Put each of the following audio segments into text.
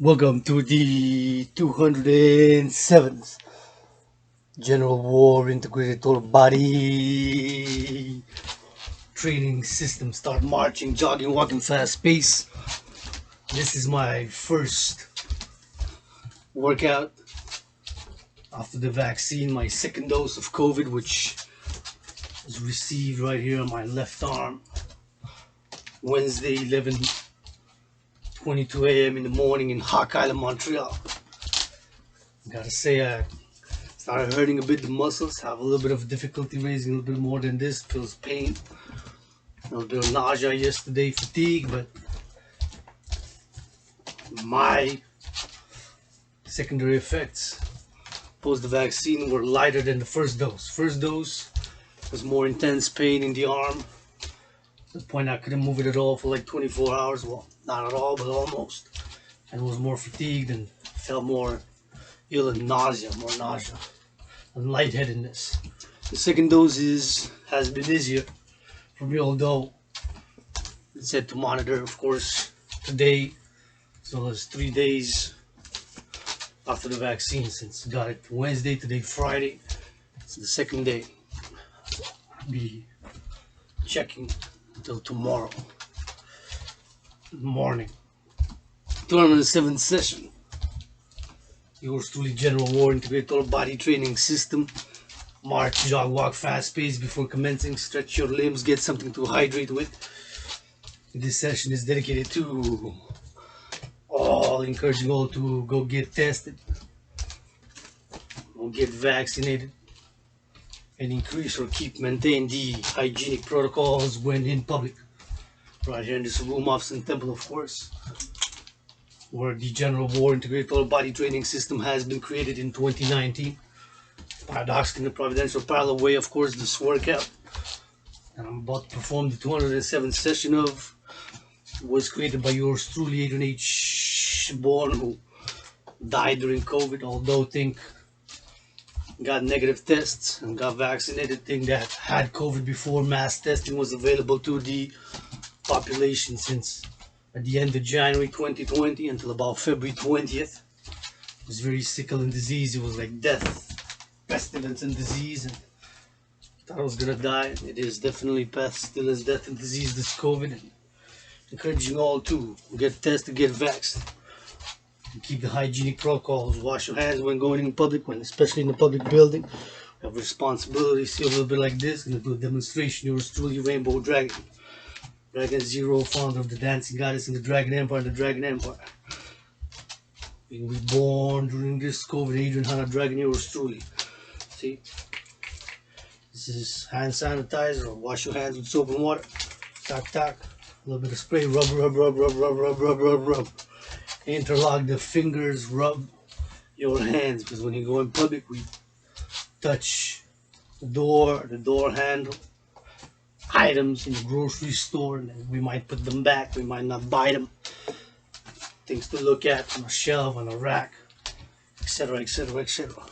Welcome to the 207th General War Integrated Total Body Training System. Start marching, jogging, walking fast pace. This is my first workout after the vaccine, my second dose of COVID, which was received right here on my left arm. Wednesday, 11:22 a.m. in the morning in HUAWEI, Montreal. Gotta say, I started hurting a bit the muscles, have a little bit of difficulty raising a little bit more than this, feels pain, a little bit of nausea yesterday, fatigue, but my secondary effects post the vaccine were lighter than the first dose. First dose was more intense pain in the arm, to the point I couldn't move it at all for like 24 hours. Well, not at all, but almost. And was more fatigued and felt more ill and more nausea and lightheadedness. The second dose has been easier for me, although it said to monitor, of course, today, as well as 3 days after the vaccine, since I got it Wednesday, today Friday. It's the second day. I'll be checking until tomorrow morning. 207th session. Yours truly, General War Integrated Total Body Training System. March, jog, walk, fast pace before commencing. Stretch your limbs, get something to hydrate with. This session is dedicated to encouraging all to go get tested, go get vaccinated, and increase or maintain the hygienic protocols when in public. Right here in this room, office and temple, of course, where the General War Integrated Total Body Training System has been created in 2019. Paradoxically, in the providential parallel way, of course, this workout and I'm about to perform the 207th session of was created by yours truly, Adrian H. Bourne, who died during COVID, although got negative tests and got vaccinated, that had COVID before mass testing was available to the population since at the end of January 2020 until about February 20th. It was very sickle and disease. It was like death, pestilence and disease, and thought I was gonna die. It is definitely pestilence, death and disease, this COVID, and encouraging all to get tested, get vaxxed, and keep the hygienic protocols. Wash your hands when going in public, especially in the public building. We have responsibility. See a little bit like this. Gonna do a demonstration. Yours truly, Rainbow Dragon. Dragon Zero, founder of the dancing goddess in the Dragon Empire, the Dragon Empire. Being reborn during this COVID, Adrian Hanna Dragon, yours truly. See? This is hand sanitizer, or wash your hands with soap and water. Tack, tack. A little bit of spray, rub, rub, rub, rub, rub, rub, rub, rub, rub. Interlock the fingers, rub your hands, because when you go in public, we touch the door handle, items in the grocery store, and then we might put them back, we might not buy them. Things to look at on a shelf, on a rack, etc., etc., etc.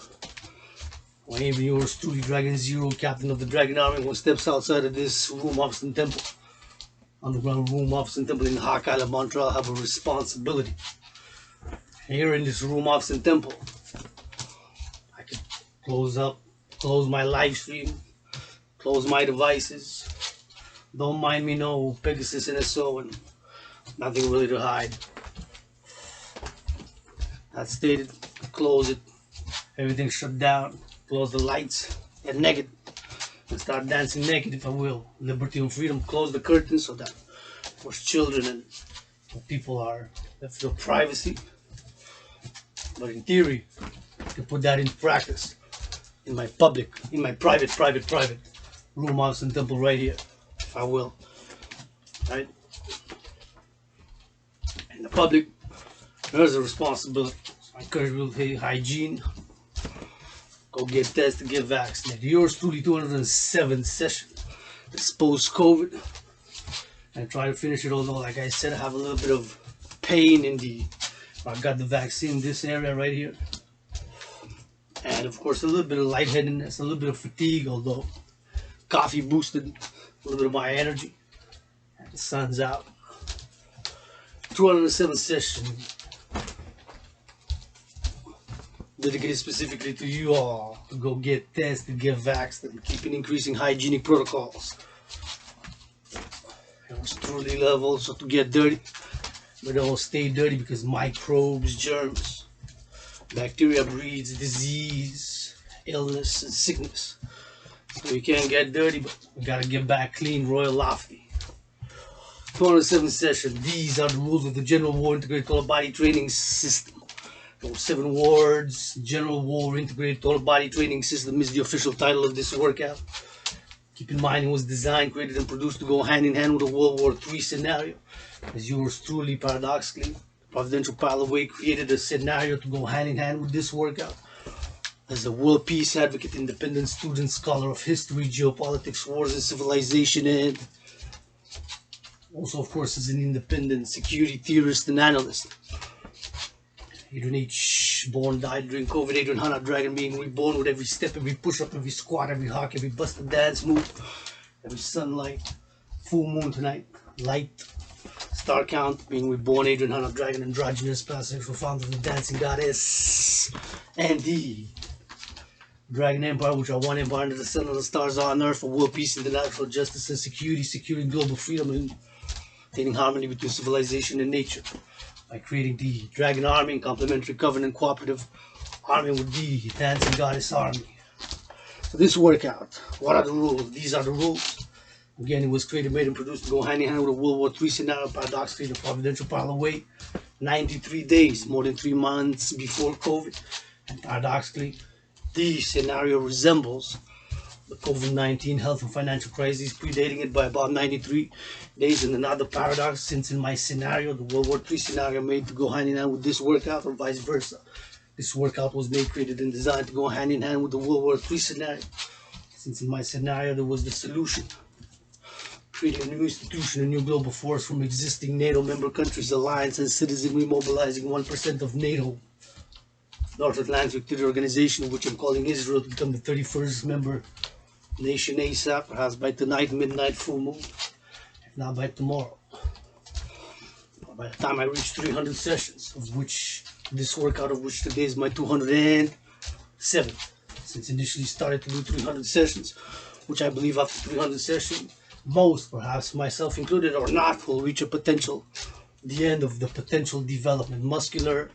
When even yours truly, Dragon Zero, captain of the Dragon Army, one steps outside of this room, office and temple, underground room, office and temple in HUAWEI, Montreal, have a responsibility. Here in this room, office and temple, I could close my live stream, close my devices. Don't mind me, no Pegasus NSO, and nothing really to hide. That stated, close it, everything shut down, close the lights, get naked, and start dancing naked if I will. Liberty and freedom, close the curtains so that, of course, children and people have their privacy. But in theory, I can put that into practice in my private room, house, and temple right here, if I will. Right? In the public, there's a responsibility. So I encourage you to take hygiene, go get tested, get vaccinated. Yours truly, 207th session. It's post-COVID. I try to finish it, although, like I said, I have a little bit of pain in I got the vaccine in this area right here. And of course, a little bit of lightheadedness, a little bit of fatigue, although coffee boosted a little bit of my energy. And the sun's out. 207th session. dedicated specifically to you all to go get tested, get vaxxed, and keeping increasing hygienic protocols. It was truly love also to get dirty, but it will stay dirty because microbes, germs, bacteria breeds disease, illness, and sickness. So we can't get dirty, but we gotta get back clean, royal lofty. 207th session. These are the rules of the General War Integrated Total Body Training System. Those 7 words. General War Integrated Total Body Training System is the official title of this workout. Keep in mind it was designed, created, and produced to go hand in hand with the World War III scenario. As yours truly, paradoxically, providential HUAWEI created a scenario to go hand in hand with this workout. As a world peace advocate, independent student, scholar of history, geopolitics, wars, and civilization, and also, of course, as an independent security theorist and analyst. Adrian H. born, died during COVID. Adrian Hanna Dragon being reborn with every step, every push-up, every squat, every hawk, every busted dance move, every sunlight, full moon tonight, light, star count, being reborn. Adrian Hanna Dragon, androgynous, pansexual founder of the dancing goddess, and the Dragon Empire, which are one empire under the sun and the stars on earth for world peace, international justice and security, securing global freedom and maintaining harmony between civilization and nature. By creating the Dragon Army and complementary covenant cooperative army with the Dancing Goddess Army. So this workout, what are the rules? These are the rules. Again, it was created, made, and produced to go hand in hand with a World War III scenario, paradoxically, the providential HUAWEI, 93 days, more than 3 months before COVID. And paradoxically, the scenario resembles the COVID-19 Health Financial Crisis, predating it by about 93 days. And another paradox, since in my scenario, the World War III scenario made to go hand in hand with this workout, or vice versa. This workout was made, created, and designed to go hand in hand with the World War III scenario. Since in my scenario, there was the solution, creating a new institution, a new global force from existing NATO member countries, alliance, and citizenry, mobilizing 1% of NATO, North Atlantic Treaty Organization, which I'm calling Israel, to become the 31st member nation ASAP, perhaps by tonight, midnight, full moon, if not by tomorrow. By the time I reach 300 sessions, of which this workout, of which today is my 207th, since initially started to do 300 sessions, which I believe after 300 sessions, most, perhaps myself included or not, will reach a potential, the end of the potential development, muscular,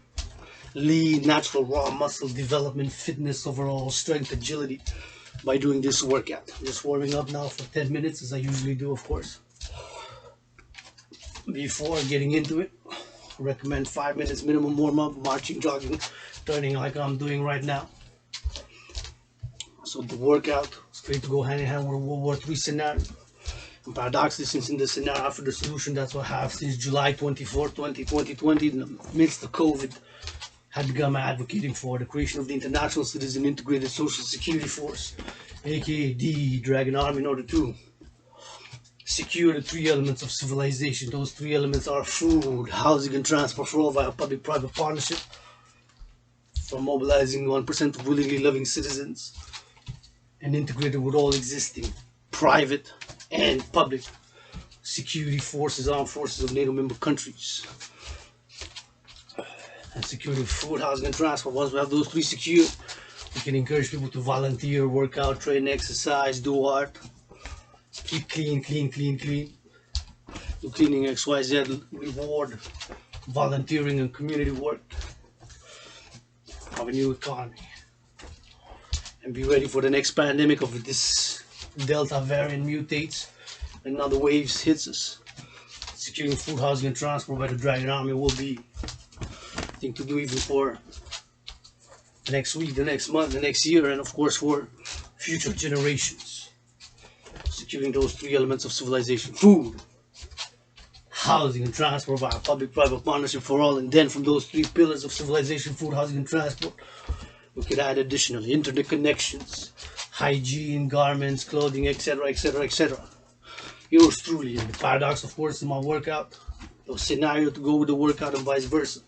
lean, natural, raw muscle development, fitness, overall strength, agility, by doing this workout. I'm just warming up now for 10 minutes, as I usually do, of course. Before getting into it, I recommend 5 minutes minimum warm-up, marching, jogging, turning like I'm doing right now. So the workout is great to go hand in hand with a World War III scenario. And paradoxically, since in the scenario after the solution, that's what I have since July 24, 2020, in the midst of COVID, had begun advocating for the creation of the International Citizen Integrated Social Security Force, aka the Dragon Army, in order to secure the 3 elements of civilization. Those 3 elements are food, housing, and transport for all via public-private partnership, from mobilizing 1% of willingly loving citizens and integrated with all existing private and public security forces, armed forces of NATO member countries. And securing food, housing, and transport. Once we have those 3 secured, we can encourage people to volunteer, work out, train, exercise, do art, keep clean, do cleaning, XYZ, reward, volunteering, and community work. Have a new economy. And be ready for the next pandemic of this Delta variant mutates and another waves hits us. Securing food, housing, and transport by the Dragon Army will be thing to do even for the next week, the next month, the next year, and of course for future generations. Securing those 3 elements of civilization: food, housing, and transport via public-private partnership for all. And then from those 3 pillars of civilization, food, housing, and transport, we could add additionally internet connections, hygiene, garments, clothing, etc., etc., etc. Yours truly, and the paradox, of course, in my workout, the scenario to go with the workout and vice versa,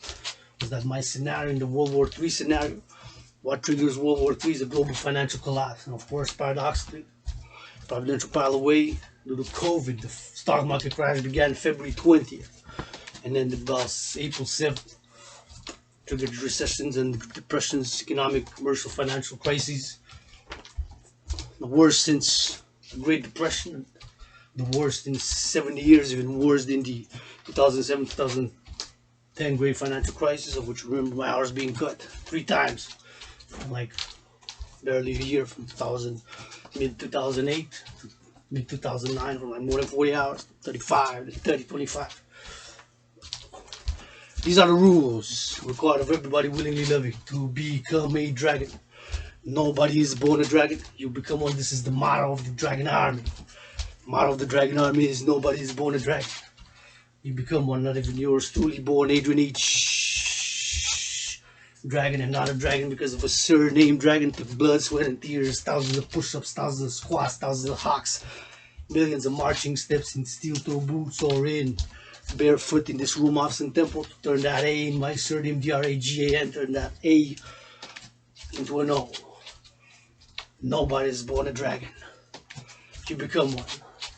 was that my scenario in the World War III scenario, what triggers World War III is a global financial collapse. And of course, paradoxically, providential HUAWEI, due to COVID, the stock market crash began February 20th and ended about April 7th. triggered recessions and depressions, economic, commercial, financial crises. The worst since the Great Depression, the worst in 70 years, even worse than the 2007-2010 Great Financial Crisis, of which I remember my hours being cut 3 times, like barely a year, from mid 2008 to mid 2009, from like more than 40 hours, 35 to 30, 25. These are the rules required of everybody willingly loving to become a dragon. Nobody is born a dragon. You become one. This is the motto of the Dragon Army. The motto of the Dragon Army is nobody is born a dragon. You become one. Not even yours truly born Adrian H. Dragon, and not a dragon because of a surname dragon. Took blood, sweat, and tears. Thousands of push-ups, thousands of squats, thousands of hawks, millions of marching steps in steel-toe boots or in barefoot in this room Office Temple to turn that A in my surname DRAGAN, turn that A into an O. Nobody is born a dragon. You become one,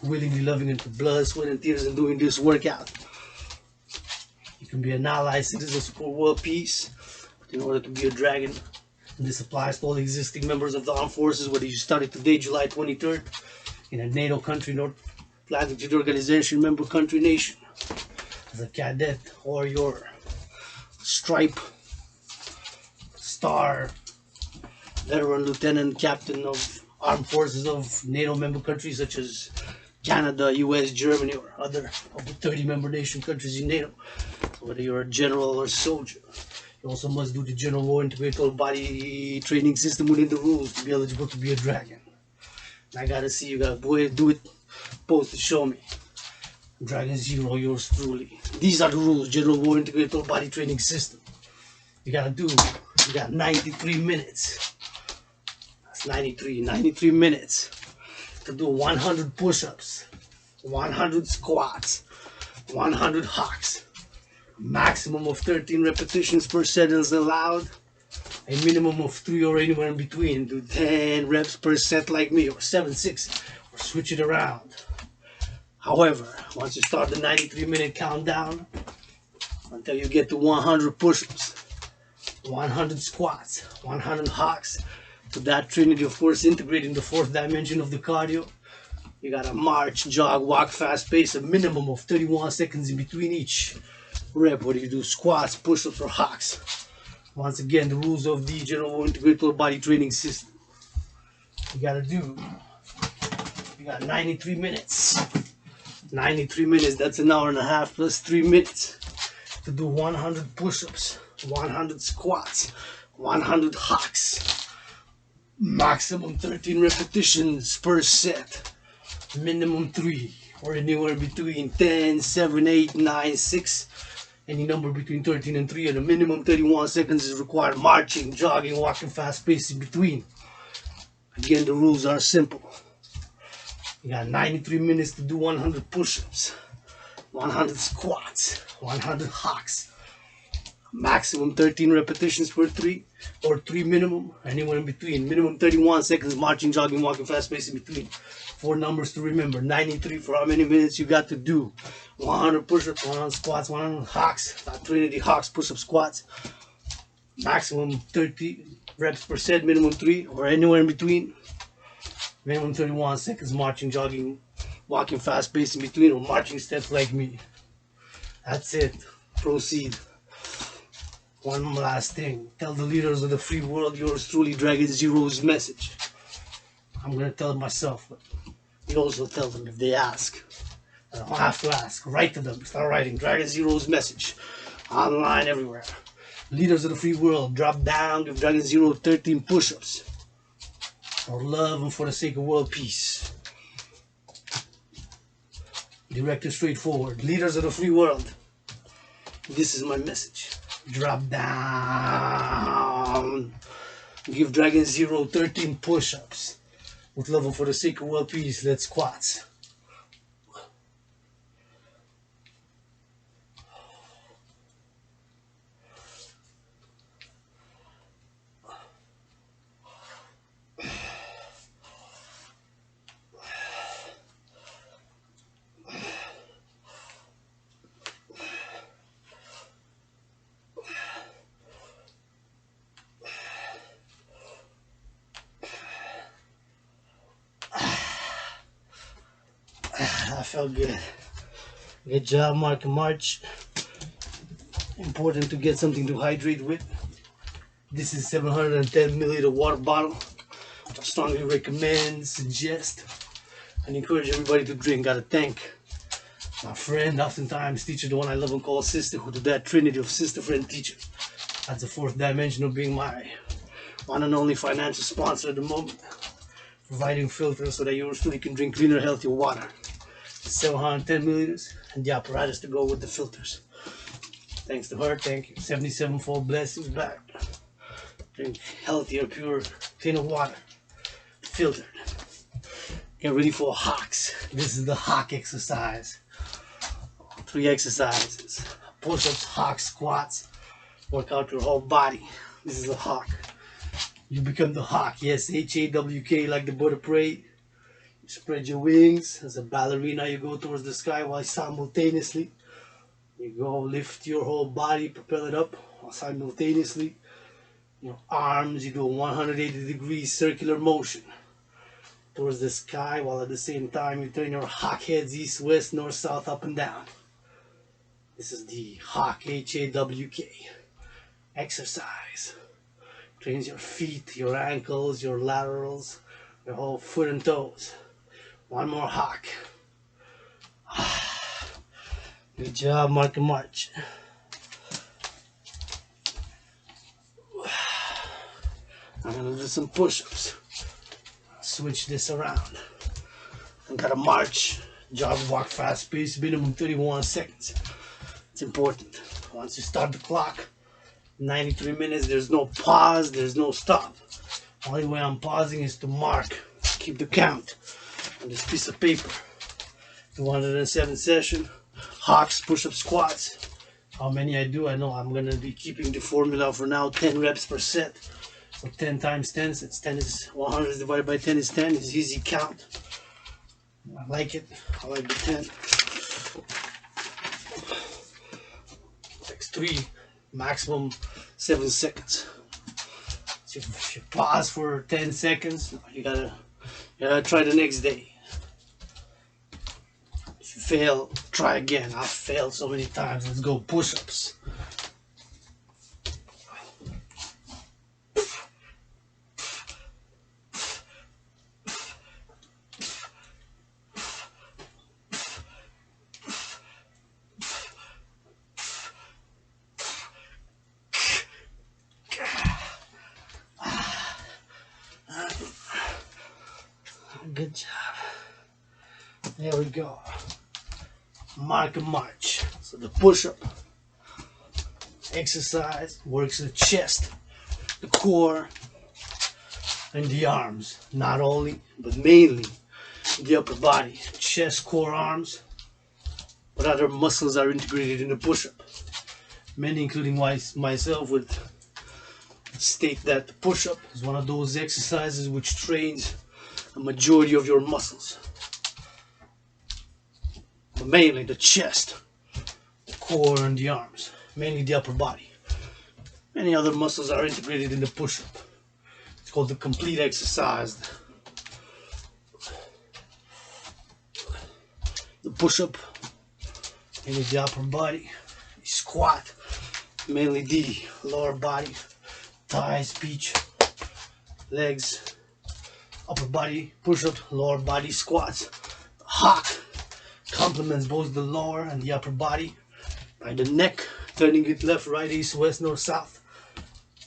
willingly loving into blood, sweat, and tears, and doing this workout. You can be an allied citizen for world peace, but in order to be a dragon, and this applies to all existing members of the armed forces, whether you started today, July 23rd, in a NATO country, North Atlantic Treaty Organization member country nation, as a cadet, or your stripe, star, veteran, lieutenant, captain of armed forces of NATO member countries such as Canada, US, Germany, or other of the 30 member nation countries in NATO. So whether you're a general or soldier, you also must do the General War Integrated Body Training System within the rules to be eligible to be a dragon. And I gotta see you gotta go ahead and do it, post to show me. Dragon Zero, yours truly. These are the rules, General War Integrated Body Training System. You got 93 minutes. 93 minutes to do 100 push-ups, 100 squats, 100 hawks, maximum of 13 repetitions per set is allowed, a minimum of 3 or anywhere in between. Do 10 reps per set like me, or 7, 6, or switch it around. However, once you start the 93-minute countdown, until you get to 100 push-ups, 100 squats, 100 hawks, to that trinity, of course, integrating the 4th dimension of the cardio, you gotta march, jog, walk, fast pace, a minimum of 31 seconds in between each rep, whether you do squats, push-ups, or hawks. Once again, the rules of the General Integrated Body Training System. You got 93 minutes. 93 minutes, that's an hour and a half plus 3 minutes to do 100 push-ups, 100 squats, 100 hawks. Maximum 13 repetitions per set, minimum 3, or anywhere between 10, 7, 8, 9, 6, any number between 13 and 3, and a minimum 31 seconds is required, marching, jogging, walking, fast pace in between. Again, the rules are simple. You got 93 minutes to do 100 push-ups, 100 squats, 100 hawks, maximum 13 repetitions per 3, or 3 minimum, anywhere in between. Minimum 31 seconds, marching, jogging, walking, fast pace in between. 4 numbers to remember. 93 for how many minutes you got to do. 100 push-ups, 100 squats, 100 hawks, that trinity, hawks, push-up, squats. Maximum 30 reps per set, minimum 3, or anywhere in between. Minimum 31 seconds, marching, jogging, walking, fast pace in between, or marching steps like me. That's it. Proceed. One last thing. Tell the leaders of the free world, yours truly, Dragon Zero's message. I'm going to tell it myself, but you also tell them if they ask. I don't have to ask. Write to them. Start writing. Dragon Zero's message. Online, everywhere. Leaders of the free world, drop down, give Dragon Zero 13 push-ups. For love and for the sake of world peace. Direct and straightforward. Leaders of the free world, this is my message. Drop down. Give Dragon Zero 13 push-ups. With love and for the sake of world peace, let's squats. felt good. Good job, Mark and March. Important to get something to hydrate with. This is 710 milliliter water bottle. I strongly recommend, suggest, and encourage everybody to drink. Gotta thank my friend, oftentimes teacher, the one I love and call sister, who did that trinity of sister, friend, teacher. That's the fourth dimension of being my one and only financial sponsor at the moment. Providing filters so that yours truly can drink cleaner, healthier water. 710 milliliters and the apparatus to go with the filters. Thanks to her, thank you. 77-fold blessings back. Drink healthier, pure, cleaner water. Filtered. Get ready for hawks. This is the hawk exercise. 3 exercises. Push-ups, hawk squats. Work out your whole body. This is a hawk. You become the hawk. Yes, HAWK, like the bird of prey. You spread your wings. As a ballerina, you go towards the sky while simultaneously you go lift your whole body, propel it up while simultaneously your arms, you do a 180 degrees circular motion towards the sky, while at the same time you turn your hawk heads east, west, north, south, up and down. This is the hawk, H-A-W-K exercise. Trains your feet, your ankles, your laterals, your whole foot and toes. One more hawk. Good job, Mark and March. I'm gonna do some push-ups. Switch this around. I gotta march, jog, walk fast pace, minimum 31 seconds. It's important. Once you start the clock, 93 minutes, there's no pause, there's no stop. Only way I'm pausing is to mark, keep the count on this piece of paper. 207 session, hawks, push-up, squats. How many I do, I know I'm gonna be keeping the formula for now, 10 reps per set. So 10 times 10, since 10 is 100 divided by 10 is 10, it's easy count. I like it, I like the 10. Takes 3, maximum 7 seconds. So if you pause for 10 seconds, you gotta try the next day. If you fail, try again. I've failed so many times. Let's go push-ups. Good job. There we go. Mark and march. So the push-up exercise works the chest, the core, and the arms. Not only, but mainly the upper body. Chest, core, arms. But other muscles are integrated in the push-up. Many, including myself, would state that the push-up is one of those exercises which trains a majority of your muscles. But mainly the chest, the core, and the arms. Mainly the upper body. Many other muscles are integrated in the push-up. It's called the complete exercise. The push-up, mainly the upper body. The squat, mainly the lower body. Thighs, beach, legs. Upper body push-up, lower body squats. The hawk complements both the lower and the upper body by the neck, turning it left, right, east, west, north, south.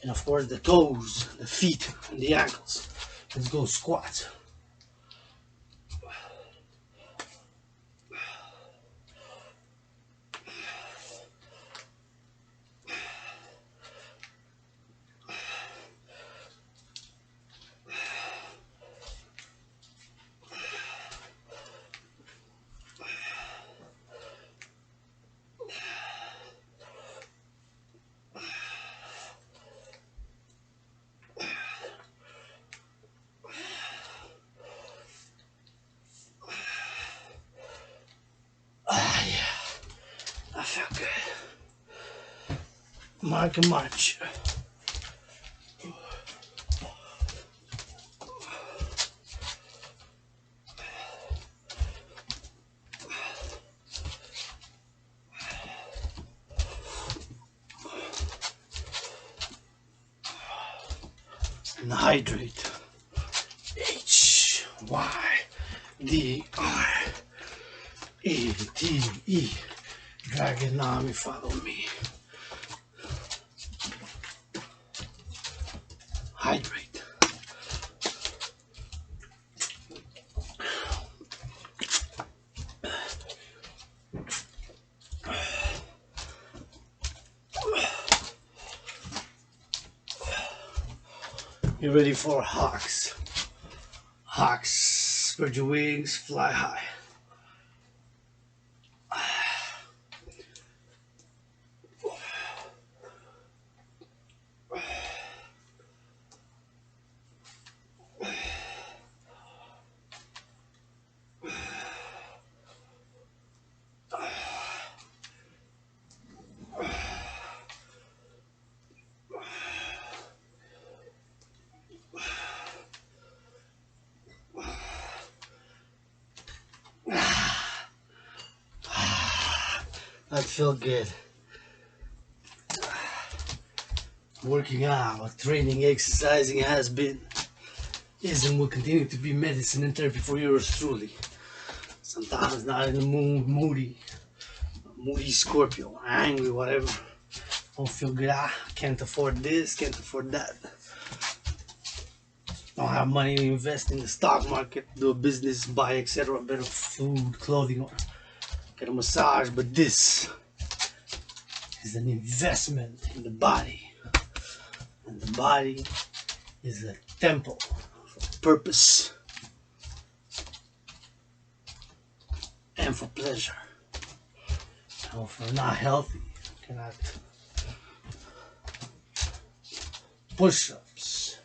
And of course the toes, the feet, and the ankles. Let's go squats. I felt good. Mark and march. and hydrate. HYDRATE. Dragon army, follow me. Hydrate. You ready for hawks? Hawks, spread your wings, fly high. That felt good. Working out, training, exercising has been, is, and will continue to be medicine and therapy for yours truly. Sometimes not in the mood, moody Scorpio, angry, whatever. Don't feel good. Can't afford this, can't afford that. Don't have money to invest in the stock market, do a business, buy, etc. Better food, clothing, or get a massage. But this is an investment in the body. And the body is a temple for purpose and for pleasure. And if we're not healthy, we cannot push-ups.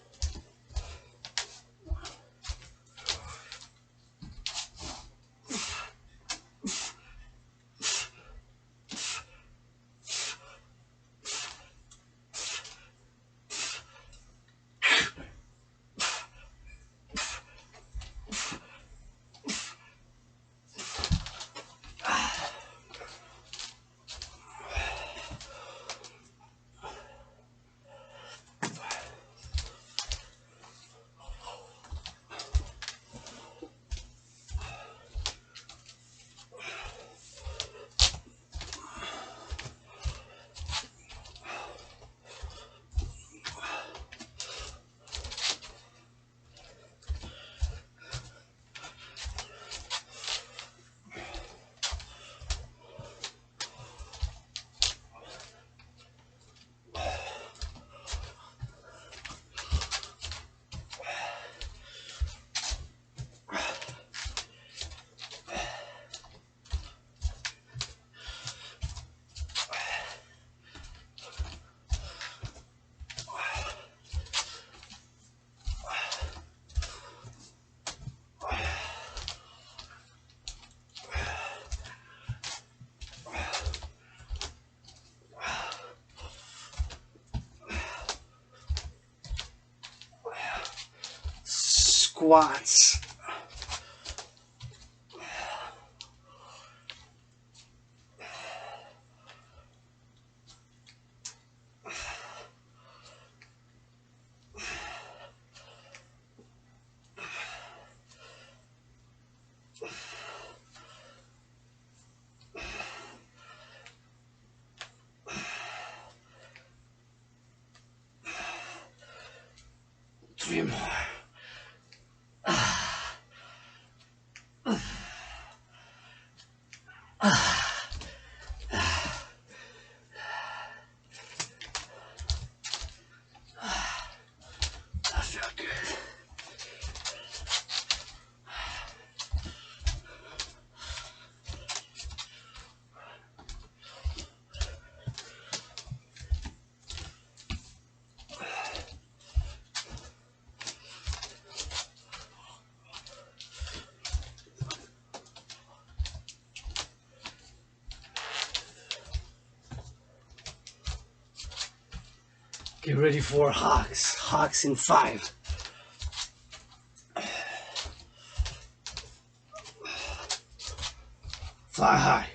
Squats. Three more. That felt good. Get ready for hawks. Hawks in 5. Fly high.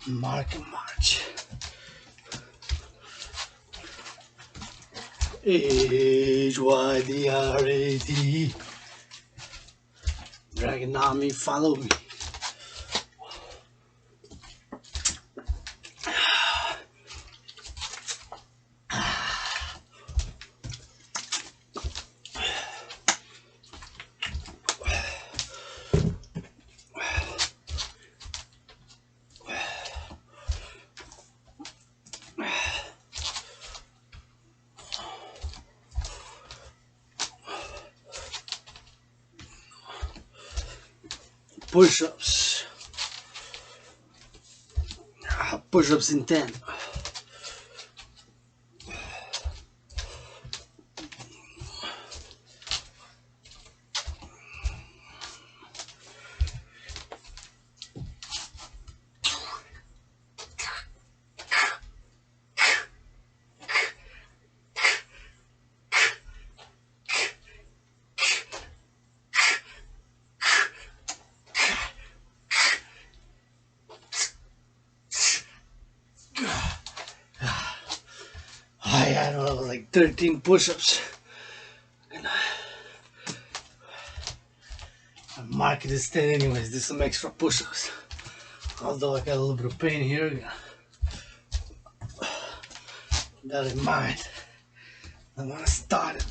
March. March. HYDRAT. Dragonami, follow me. Push-ups. Push-ups in 10. I don't know, like 13 push-ups. Market is 10 anyways, there's some extra push-ups. Although I got a little bit of pain here. That in mind, I'm gonna start it.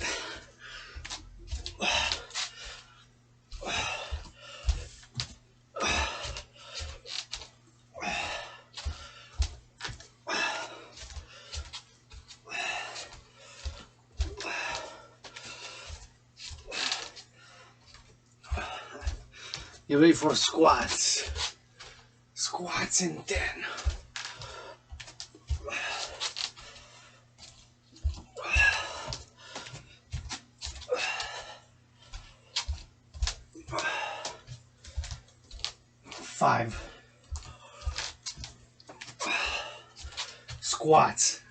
Get ready for squats. Squats in 10. Five. Squats.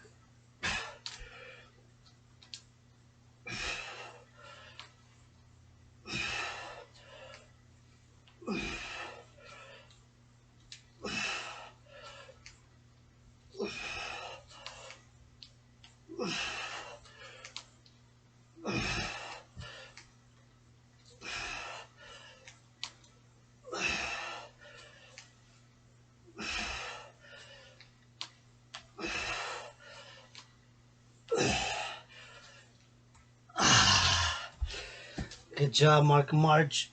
Good job, March.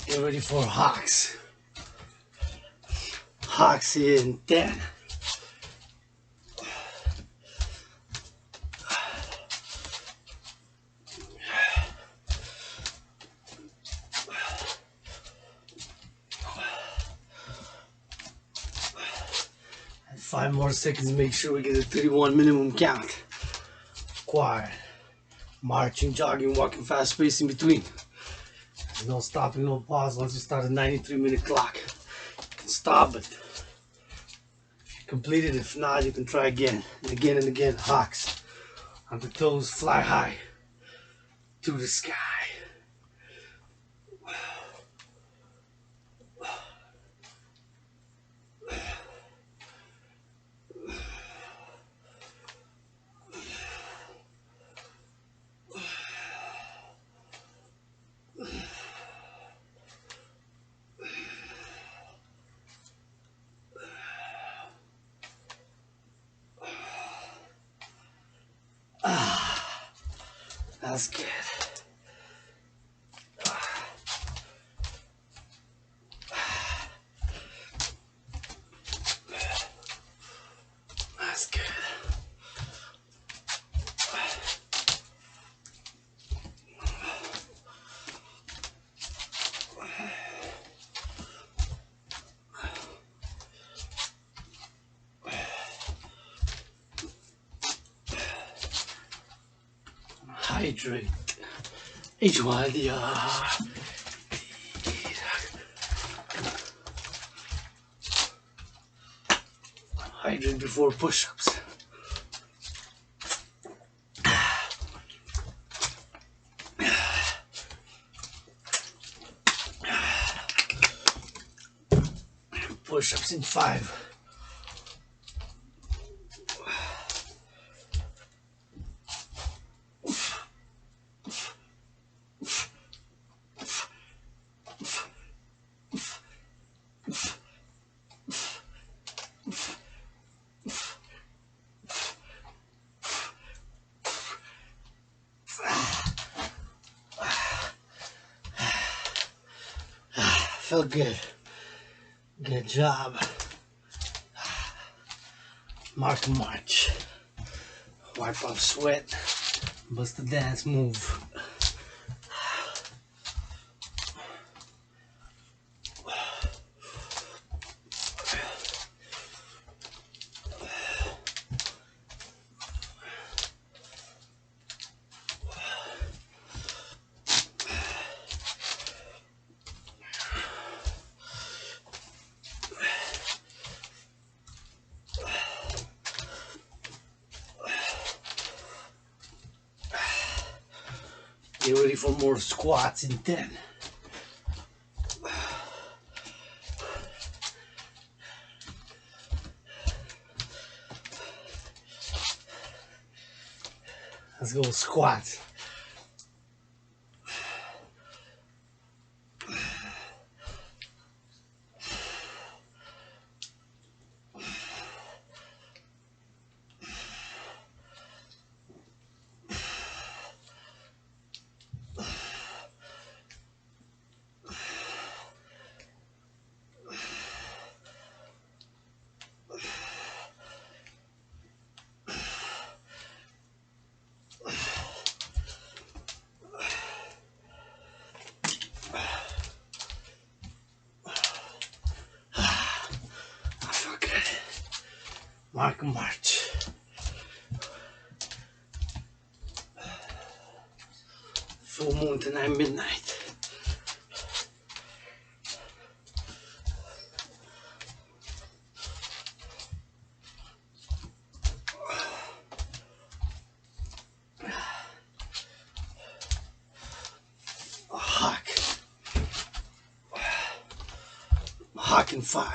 Get ready for hawks. Hawks in 10. And 5 more seconds, make sure we get a 31 minimum count. Quiet. Marching, jogging, walking, fast pace in between. No stopping, no pause. Once you start a 93-minute clock, you can stop it. If you complete it, if not, you can try again and again and again. Hawks on the toes, fly high to the sky. That's good. That's good. Hydrate. HYDR. Hydrate before push-ups. Push-ups in 5. Felt good. Good job. Mark and march. Wipe off sweat. Bust the dance move. Get ready for more squats in 10. Let's go squats. Mark and march. Full moon tonight, midnight. Hawk in 5.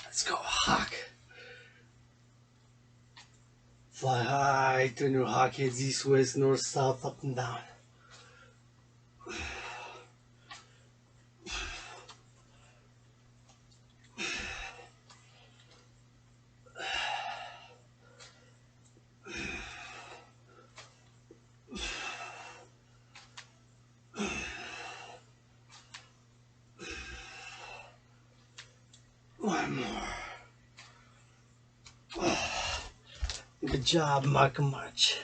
Let's go, hawk. Fly high, turn your hawk heads east, west, north, south, up and down. One more. Good job, mark and march.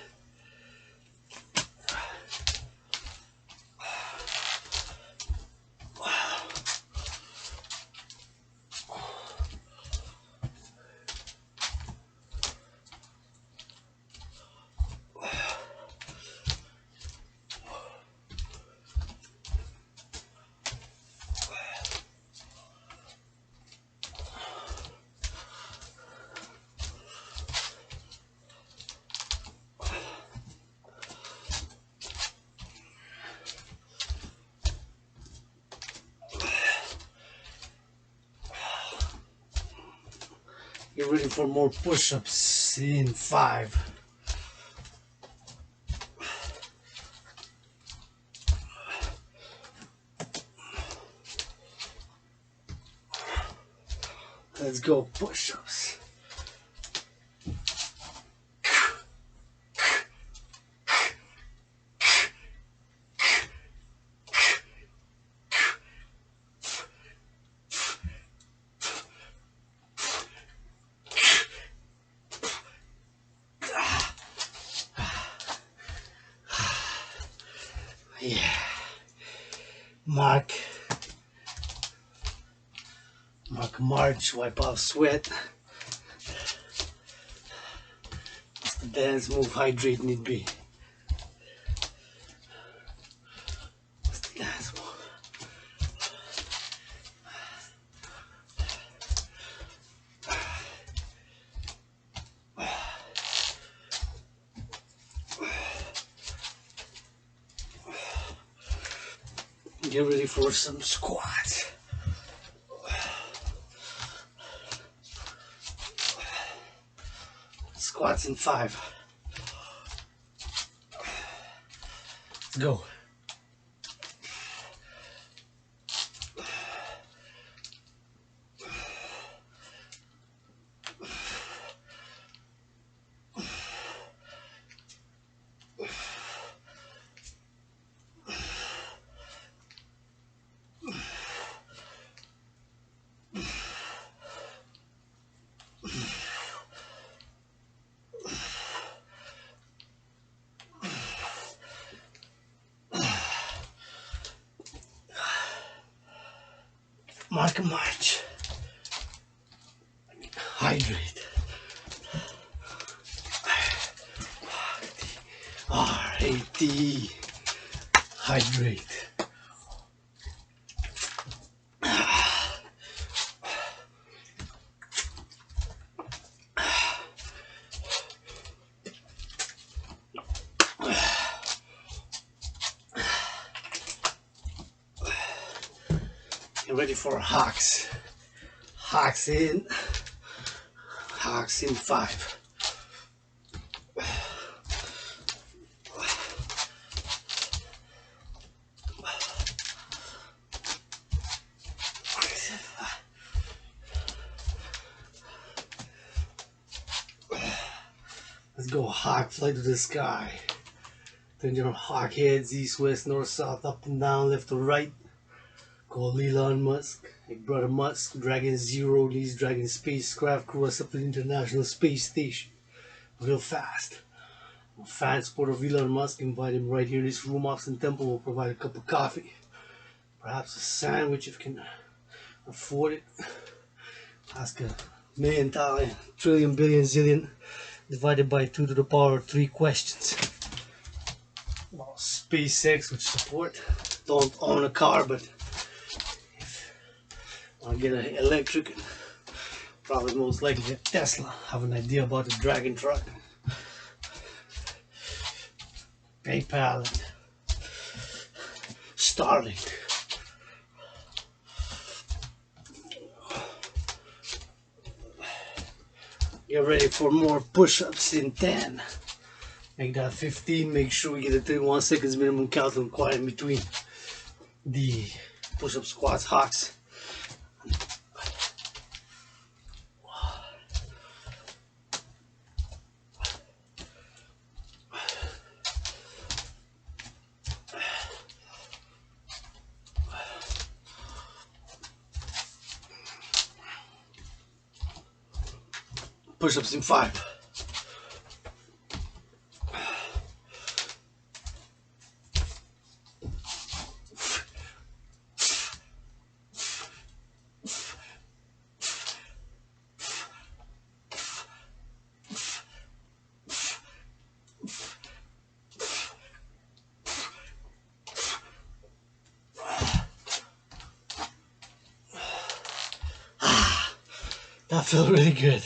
Get ready for more push-ups in 5. Let's go push-ups. Yeah. Mark, march, wipe off sweat. It's the dance move, hydrate need be. It's the dance move. Get ready for some squats. Squats in 5. Let's go. Mark march. Hydrate. R-A-T. Hydrate. Get ready for hacks. Hacks in 5. Let's go hawk, fly to the sky. Turn your hawk heads east, west, north, south, up and down, left to right. Call Elon Musk, like brother Musk, Dragon Zero, leads Dragon spacecraft, crew us up to the International Space Station. Real fast. I'm a fan supporter of Elon Musk. Invite him right here in this room. Austin Temple will provide a cup of coffee. Perhaps a sandwich if you can afford it. Ask a million, trillion, billion, zillion divided by 2 to the power of 3 questions. Well, SpaceX would support. Don't own a car, but if I want to get an electric, probably most likely a Tesla. Have an idea about the Dragon truck. PayPal and Starlink. Get ready for more push-ups in 10. Make that 15. Make sure we get a 31 seconds minimum count required in between the push-up, squats, hawks. Push-ups in 5. That felt really good.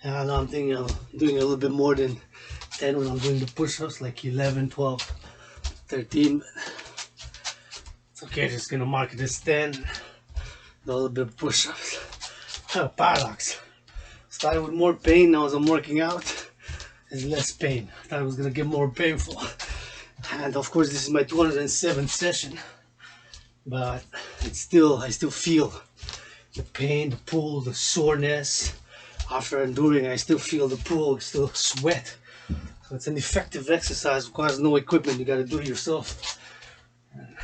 And I'm thinking of doing a little bit more than 10 when I'm doing the push-ups, like 11, 12, 13. But it's okay, just gonna mark it as 10. Do a little bit of push-ups. Paradox. Started with more pain. Now as I'm working out, there's less pain. I thought it was gonna get more painful. And of course, this is my 207th session. But it's still, I still feel the pain, the pull, the soreness. After enduring, I still feel the pull, still sweat. So it's an effective exercise, requires no equipment, you gotta do it yourself. And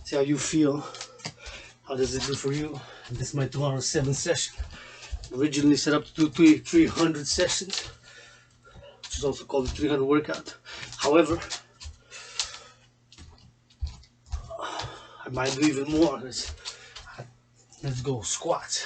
see how you feel. How does it do for you? And this is my 207th session. Originally set up to do 300 sessions, which is also called the 300 workout. However, I might do even more. Let's go squats.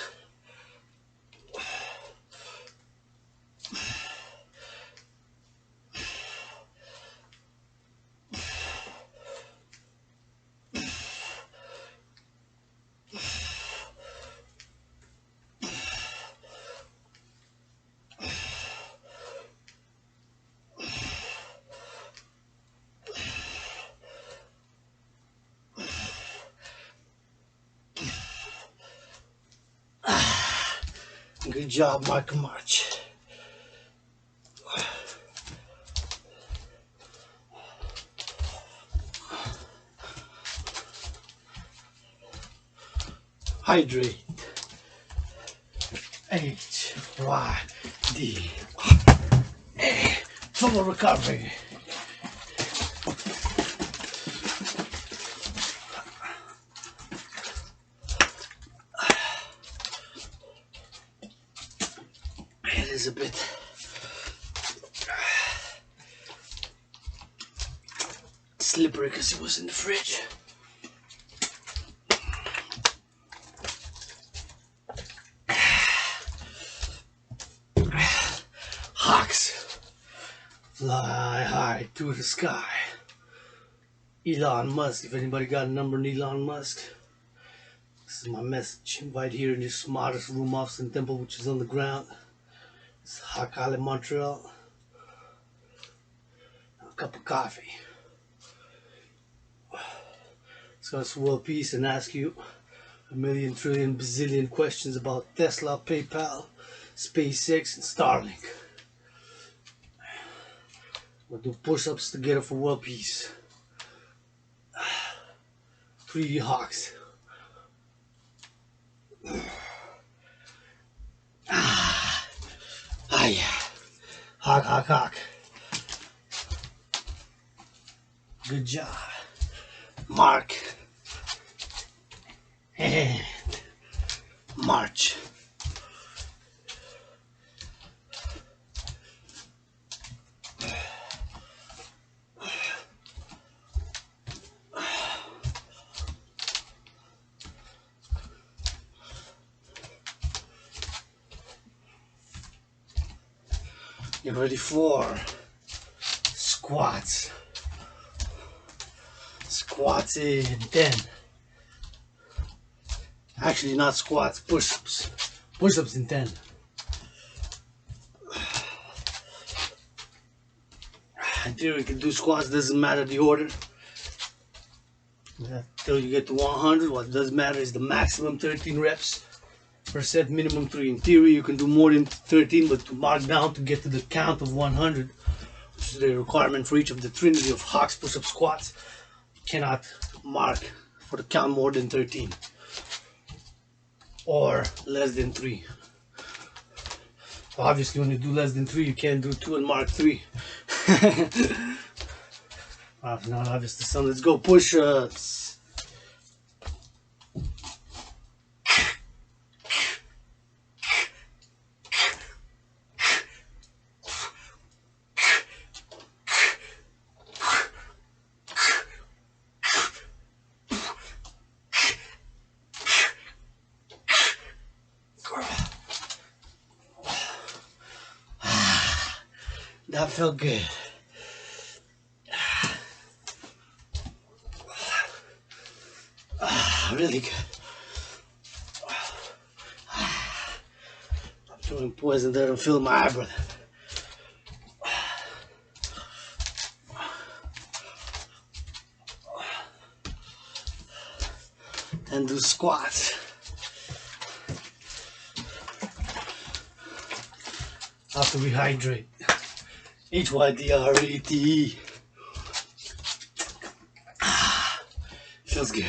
Good job, Mark March. Hydrate. HYD. Total recovery. It is a bit slippery because it was in the fridge. Hawks fly high to the sky. Elon Musk, if anybody got a number on Elon Musk, this is my message. Right here in this modest room office and temple, which is on the ground. It's hot in Montreal. A cup of coffee. Discuss world peace and ask you a million, trillion, bazillion questions about Tesla, PayPal, SpaceX, and Starlink. We'll do push-ups together for world peace. 3 hawks. Yeah. Hawk. Good job. Mark. And march. Get ready for squats. Squats in 10. Actually, not squats, push-ups. Push-ups in 10. Until you can do squats, doesn't matter the order. Until you get to 100, what does matter is the maximum 13 reps per set, minimum 3. In theory, you can do more than 13, but to mark down to get to the count of 100, which is the requirement for each of the trinity of hawks, push-up, squats, you cannot mark for the count more than 13 or less than 3. Obviously, when you do less than 3, you can't do 2 and mark 3. Not obvious to some. Let's go push-ups. That felt good. Really good. I'm throwing poison there and fill my eyebrow. And do squats. After we hydrate. HYDRATE. Feels good.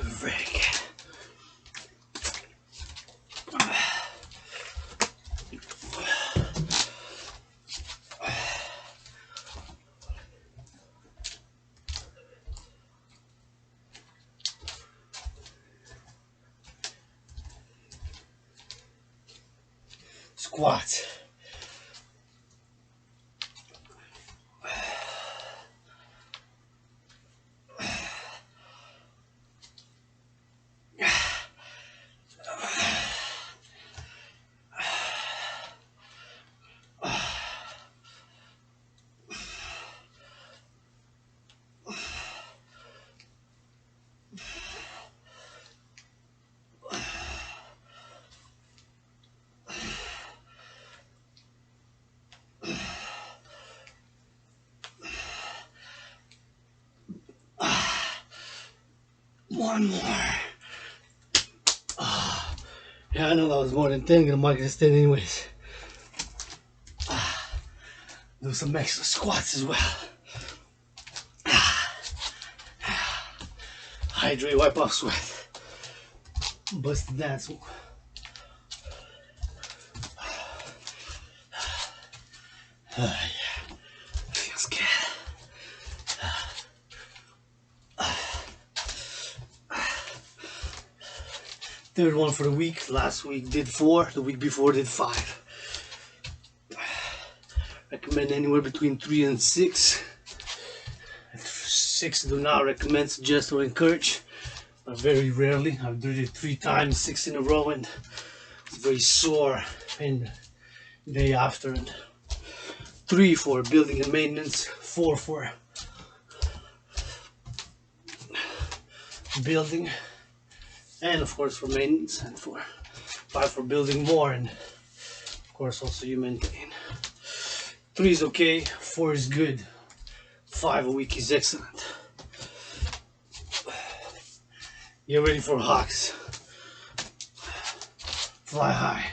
Very good. Squats. One more. I know that was more than 10, gonna mark it as 10 anyways. Do some extra squats as well. Hydrate, wipe off sweat. Bust the dance move. Yeah, feels good. Third one for the week. Last week did 4, the week before did 5. Recommend anywhere between 3 and 6. 6 do not recommend, suggest, or encourage. But very rarely. I've done it 3 times, 6 in a row, and it's very sore and the day after. And 3 for building and maintenance, 4 for building, and of course for maintenance, and 5 for building more, and of course also you maintain. 3 is okay, 4 is good, 5 a week is excellent. Get ready for hawks. Fly high.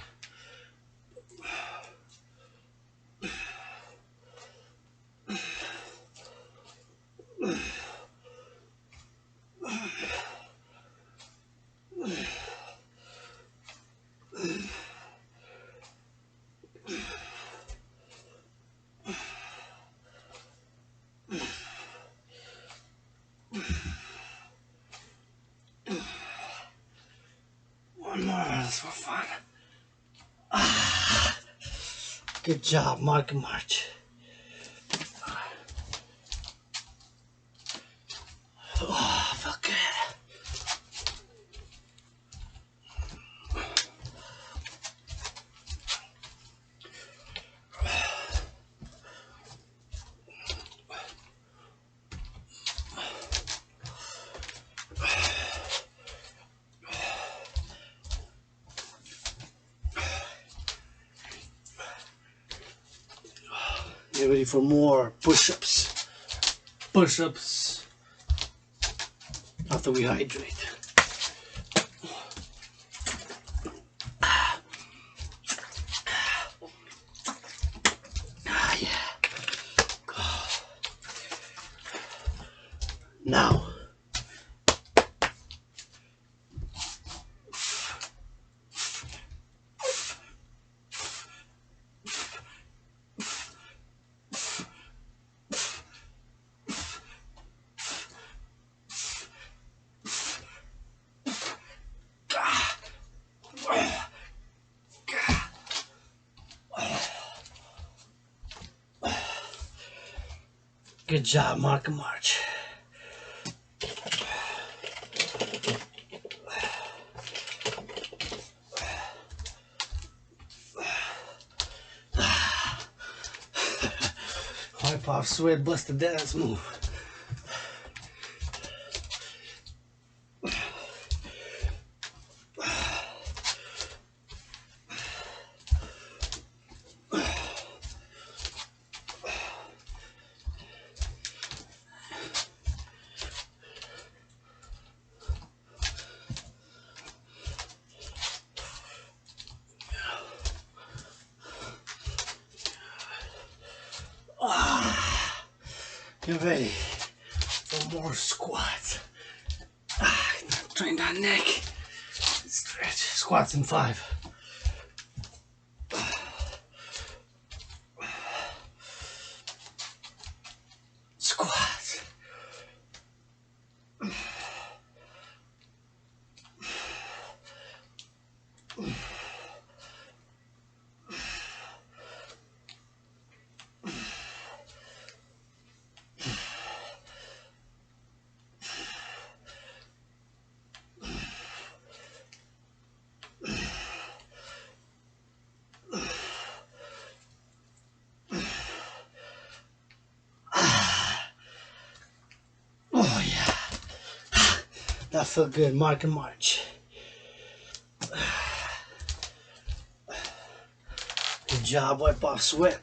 One more, that's for fun. Good job, Mark and March. Oh, felt good. Get ready for more push-ups. Push-ups after we hydrate. Yeah. Now. Good job, Mark and March. Wipe off sweat, bust the dance move. Get ready for more squats. Train that neck. Stretch. Squats in 5. Squats. Oh yeah, that felt good. Mark and March. Good job. Wipe off sweat.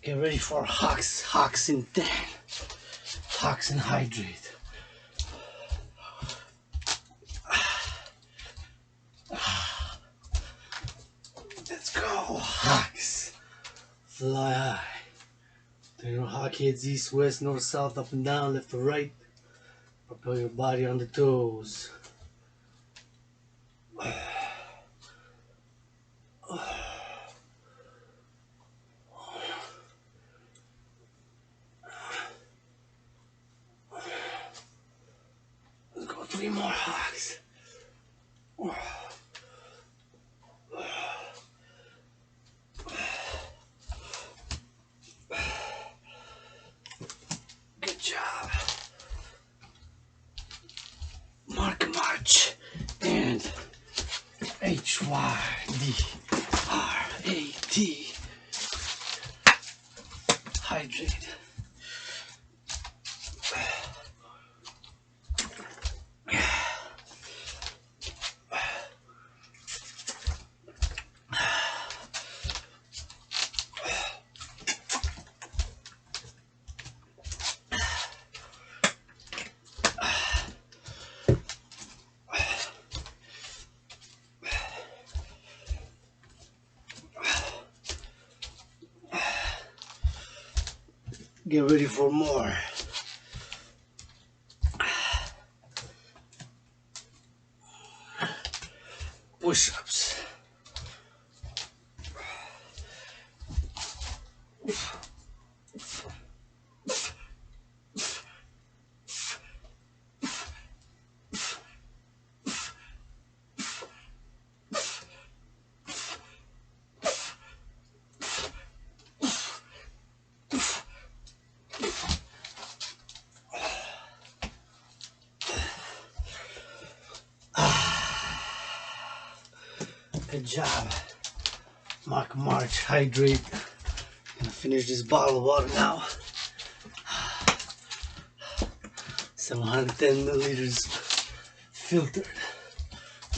Get ready for hawks in 10. Hawks and hydrate. Let's go, hawks. Fly high. Turn your hawk heads east, west, north, south, up and down, left to right. Propel your body on the toes. Let's go 3 more hawks. Good job. March and HYDRAT. Hydrate. Get ready for more. Push-ups. Good job. March, hydrate. Gonna finish this bottle of water now. 710 milliliters filtered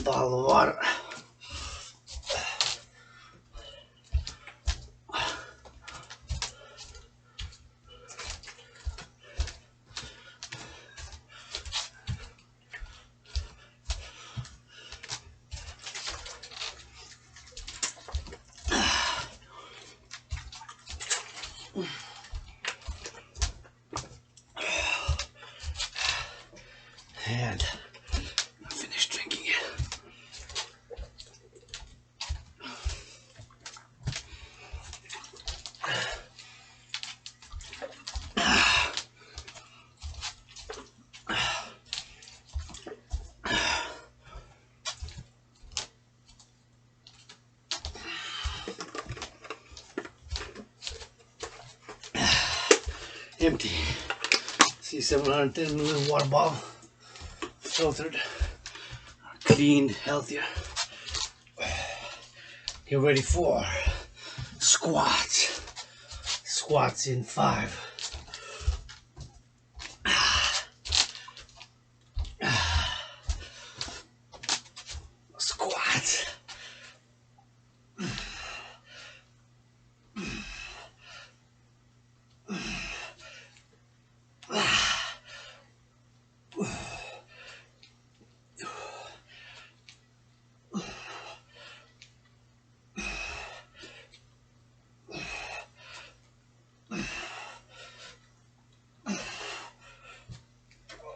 bottle of water. And I finished drinking it. Empty. See, 710 milliliter water bottle. Filtered, cleaned, healthier. Get ready for squats. Squats in 5. Squats.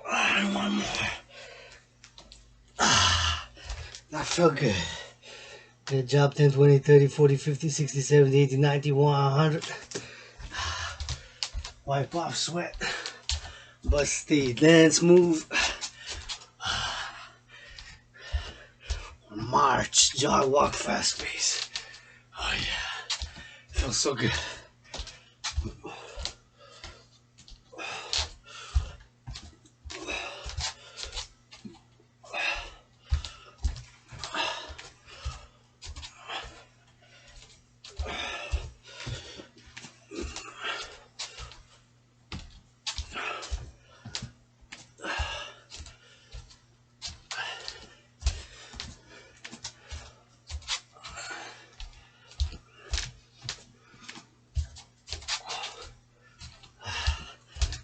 And one more. That felt good. Good job. 10, 20, 30, 40, 50, 60, 70, 80, 90, 100. Wipe off sweat. But stay dance move. March, jog, walk, fast pace. Oh yeah. Feels so good.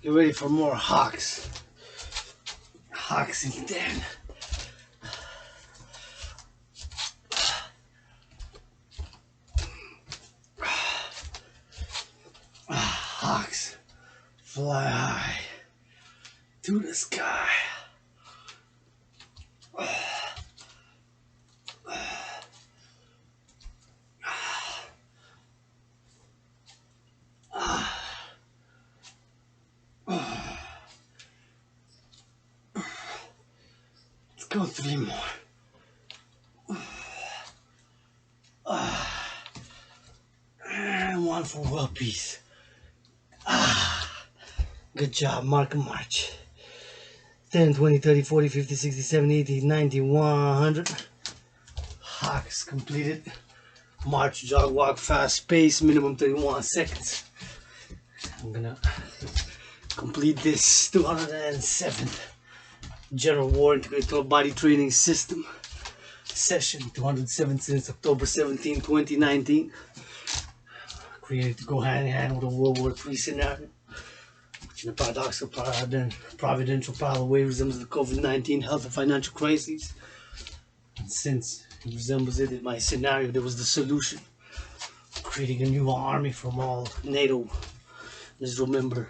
Get ready for more hawks. Hawks in 10. Hawks fly high to the sky. Let's go 3 more. And 1 for world peace. Good job, mark a march. 10, 20, 30, 40, 50, 60, 70, 80, 90, 100. Hawks completed. March, jog, walk, fast pace, minimum 31 seconds. I'm gonna complete this 207th General War Integrated Body Training System session, 207 since October 17, 2019. Created to go hand in hand with a World War III scenario, which in a paradoxical, providential parallel way resembles the COVID19 Health Financial Crisis. And since it resembles it in my scenario, there was the solution, creating a new army from all NATO, let's remember,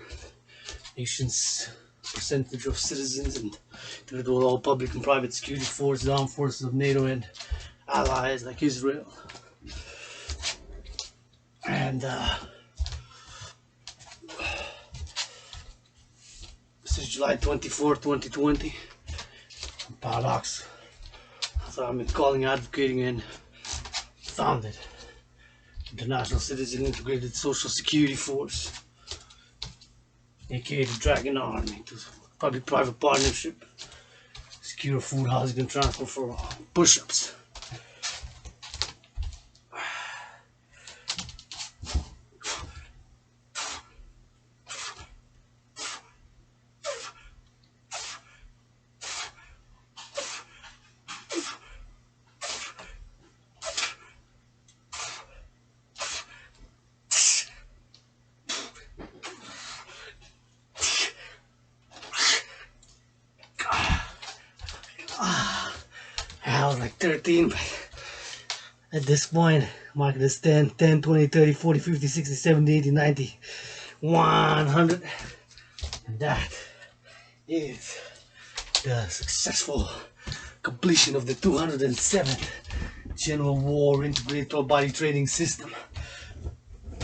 nations' percentage of citizens, and with all public and private security forces, armed forces of NATO and allies like Israel. And this is July 24, 2020. Paradox. So I'm calling, advocating, and founded International Citizen Integrated Social Security Force, aka the Dragon Army, to public-private partnership, secure food, housing, and transport for all. Push-ups. I was like 13, but at this point, mark this 10, 10, 20, 30, 40, 50, 60, 70, 80, 90, 100. And that is the successful completion of the 207th General War Integrated Body Training System.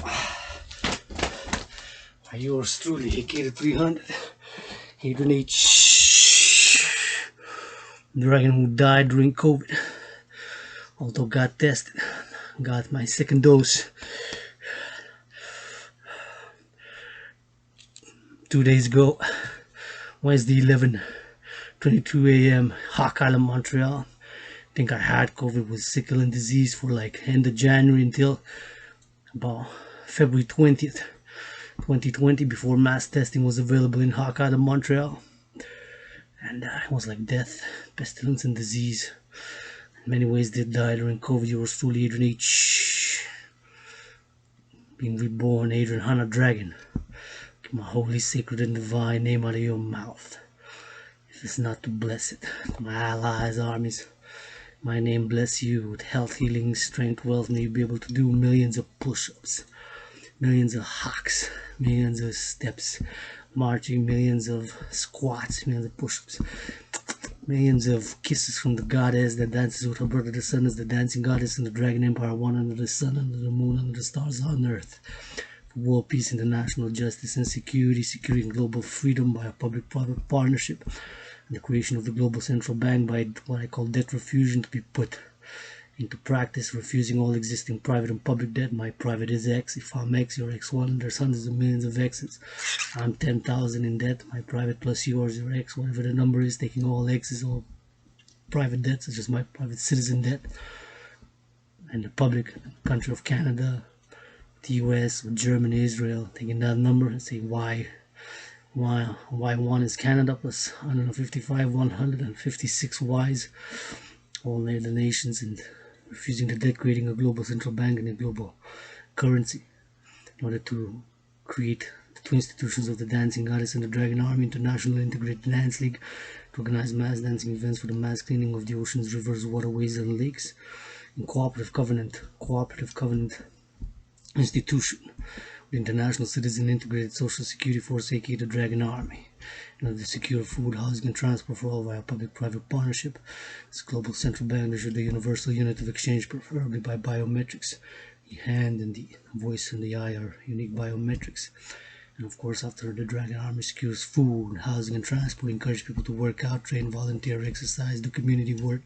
By yours truly, aka 300, Adrian H. Dragon, who died during COVID, although got tested, got my second dose 2 days ago, Wednesday 11:22 a.m. Hawk Island, Montreal. I think I had COVID with sickle and disease for like end of January until about February 20th, 2020, before mass testing was available in Hawk Island, Montreal. And it was like death, pestilence, and disease. In many ways did die during COVID. Yours truly, Adrian H. Being reborn, Adrian Hana Dragon. Get my holy, sacred, and divine name out of your mouth. If it's not to bless it, my allies, armies, my name bless you with health, healing, strength, wealth. May you be able to do millions of push-ups, millions of hawks, millions of steps, marching, millions of squats, millions of push-ups, millions of kisses from the goddess that dances with her brother the sun as the dancing goddess in the Dragon Empire, one under the sun, under the moon, under the stars on earth. For world peace, international justice, and security, securing global freedom by a public-private partnership, and the creation of the global central bank by what I call debt refusion to be put into practice, refusing all existing private and public debt. My private is X. If I'm X, you're X1. There's hundreds of millions of X's. I'm 10,000 in debt. My private plus yours, your X, whatever the number is, taking all X's, all private debts. It's just my private citizen debt. And the public country of Canada, the US, Germany, Israel, taking that number and saying why one is Canada plus 155, 156 Y's, all the nations, and refusing the debt, creating a global central bank and a global currency in order to create the two institutions of the Dancing Goddess and the Dragon Army, International Integrated Dance League, to organize mass dancing events for the mass cleaning of the oceans, rivers, waterways, and lakes. In cooperative covenant institution, the International Citizen Integrated Social Security Force, aka the Dragon Army, and the secure food, housing, and transport for all via public-private partnership. This global central bank measured the universal unit of exchange, preferably by biometrics. The hand and the voice and the eye are unique biometrics. And of course, after the Dragon Army secures food, housing, and transport, encourage people to work out, train, volunteer, exercise, do community work,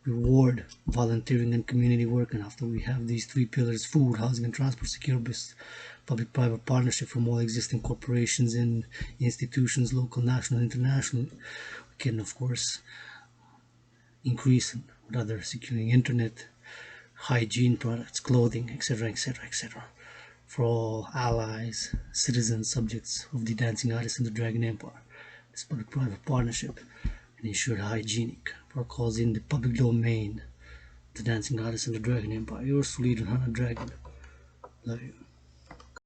reward volunteering and community work. And after we have these three pillars, food, housing, and transport, secure public-private partnership from all existing corporations and institutions, local, national, international, we can of course increase with other securing internet, hygiene products, clothing, etc., etc., etc., for all allies, citizens, subjects of the Dancing Artist and the Dragon Empire. This public-private partnership and ensure hygienic protocols in the public domain. The Dancing Artist and the Dragon Empire. Yours truly, Hana Dragon. Love you.